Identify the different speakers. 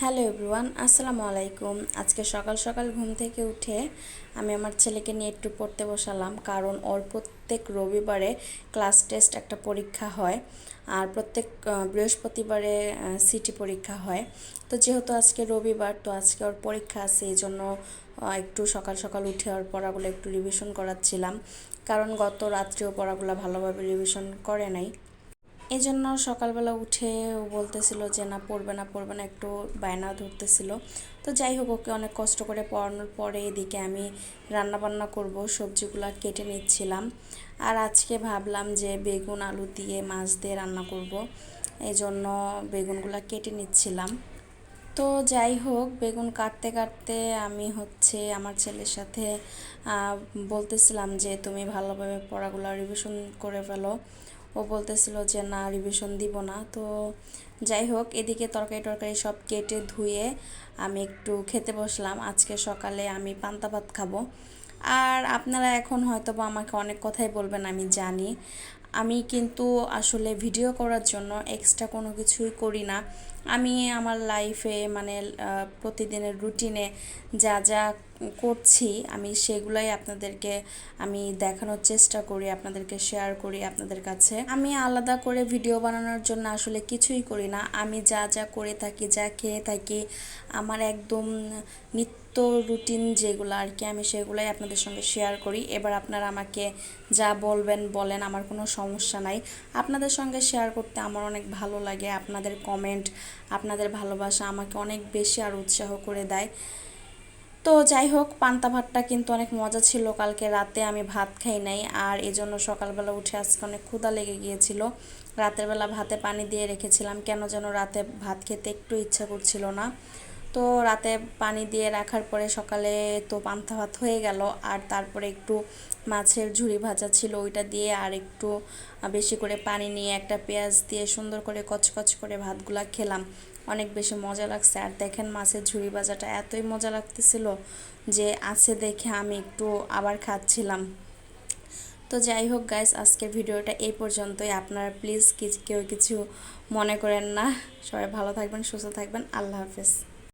Speaker 1: Hello everyone, আসসালামু আলাইকুম। আজকে সকাল সকাল ঘুম থেকে উঠে আমি আমার ছেলেকে নিয়ে একটু পড়তে বসালাম, কারণ ওর প্রত্যেক রবিবারে ক্লাস টেস্ট একটা পরীক্ষা হয়, আর প্রত্যেক বৃহস্পতিবারে সিটি পরীক্ষা হয়। তো যেহেতু আজকে রবিবার, তো আজকে ওর পরীক্ষা আছে, এই জন্য একটু সকাল সকাল উঠে ওর পড়াগুলো একটু রিভিশন করাচ্ছিলাম, কারণ গত রাত্রেও পড়াগুলো ভালোভাবে রিভিশন করে নাই। এই জন্য সকালবেলা উঠে ও বলতেছিল যে না, পড়বে না, একটু বায়না ধরতেছিল। তো যাই হোক, ওকে অনেক কষ্ট করে পড়ানোর পরে এদিকে আমি রান্না বান্না করব, সবজিগুলো কেটে নিচ্ছিলাম। আর আজকে ভাবলাম যে বেগুন আলু দিয়ে মাছ দিয়ে রান্না করব, এই জন্য বেগুনগুলো কেটে নিচ্ছিলাম। তো যাই হোক, বেগুন কাটতে কাটতে আমি আমার ছেলের সাথে বলতেছিলাম যে তুমি ভালোভাবে পড়াগুলো রিভিশন করে ফেলো। ও বলতেছিল যে না, রিভিশন দিব না। তো যাই হোক, এদিকে তরকারি টরকারি সব কেটে ধুয়ে আমি একটু খেতে বসলাম। আজকে সকালে আমি পান্তা ভাত খাবো। আর আপনারা এখন হয়তো বা আমাকে অনেক কথাই বলবেন, আমি জানি। আমি কিন্তু আসলে ভিডিও করার জন্য এক্সট্রা কোনো কিছুই করি না। আমি আমার লাইফে মানে প্রতিদিনের রুটিনে যা যা করছি আমি সেগুলাই আপনাদেরকে আমি দেখানোর চেষ্টা করি, আপনাদেরকে শেয়ার করি আপনাদের কাছে। আমি আলাদা করে ভিডিও বানানোর জন্য আসলে কিছুই করি না। আমি যা যা করে থাকি, যা খেয়ে থাকি, আমার একদম নিত্য রুটিন যেগুলো আর কি, আমি সেগুলাই আপনাদের সঙ্গে শেয়ার করি। এবার আপনারা আমাকে যা বলবেন বলেন, আমার কোনো সমস্যা নাই। আপনাদের সঙ্গে শেয়ার করতে আমার অনেক ভালো লাগে। আপনাদের কমেন্ট, আপনাদের ভালোবাসা আমাকে অনেক বেশি আর উৎসাহ করে দেয়। তো যাই হোক, পান্তা ভাতটা কিন্তু অনেক মজা ছিল। কালকে রাতে আমি ভাত খাই নাই, আর এজন্য সকালবেলা উঠে আজকে অনেক ক্ষুধা লেগে গিয়েছিল। রাতের বেলা ভাতে পানি দিয়ে রেখেছিলাম, কেন যেন রাতে ভাত খেতে একটু ইচ্ছা করছিল না। তো রাতে পানি দিয়ে রাখার পরে সকালে তো পান্তা ভাত হয়ে গেল। আর তারপরে একটু মাছের ঝুরি ভাজা ছিল, ওইটা দিয়ে আর একটু বেশি করে পানি নিয়ে একটা পেঁয়াজ দিয়ে সুন্দর করে কচকচ করে ভাতগুলা খেলাম। অনেক বেশি মজা লাগছে। আর দেখেন, মাছের ঝুরি ভাজাটা এতই মজা লাগতেছিল যে আছে দেখে আমি একটু আবার খাচ্ছিলাম। তো যাই হোক গাইস, আজকের ভিডিওটা এই পর্যন্তই। আপনারা প্লিজ কেউ কিছু মনে করেন না। সবাই ভালো থাকবেন, সুস্থ থাকবেন। আল্লাহ হাফেজ।